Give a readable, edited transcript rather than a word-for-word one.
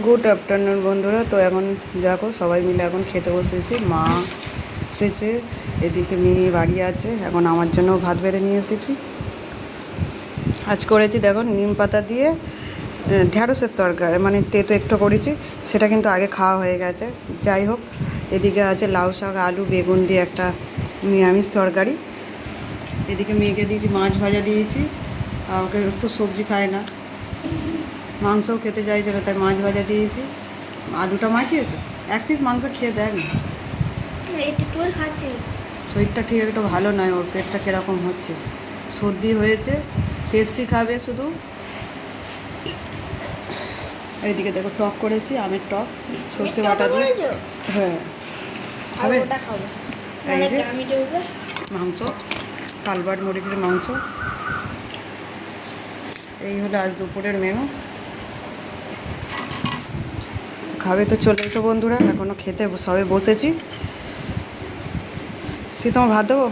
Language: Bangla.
গুড আফটারনুন বন্ধুরা। তো এখন দেখো সবাই মিলে এখন খেতে বসেছি। মা এসেছে, এদিকে মেয়ে বাড়ি আছে। এখন আমার জন্য ভাত বেড়ে নিয়ে এসেছি। আজ করেছি দেখো নিম পাতা দিয়ে ঢ্যাঁড়সের তরকারি, মানে তেতো একটু করেছি, সেটা কিন্তু আগে খাওয়া হয়ে গেছে। যাই হোক, এদিকে আছে লাউ শাক আলু বেগুন দিয়ে একটা নিরামিষ তরকারি। এদিকে মেয়েকে দিয়েছি মাছ ভাজা দিয়েছি, আর ওকে একটু সবজি খায় না, মাংসও খেতে চাইছে না, তাই মাছ ভাজা দিয়েছি। আলুটা মাখিয়েছে, এক পিস মাংস খেয়ে দেখ না। শরীরটা ঠিক একটু ভালো নয়, ওর পেটটা কীরকম হচ্ছে, সর্দি হয়েছে, পেপসি খাবে শুধু। এইদিকে দেখো টক করেছি, আমের টক সর্ষে বাটা দিয়ে। হ্যাঁ খাবে। এই যে মাংস, কালবাট মুরগির মাংস। এই হলো আজ দুপুরের মেনু। খাবে তো চলে এসো বন্ধুরা, এখনও খেতে সবে বসেছি। সে তোমার ভাত দেবো?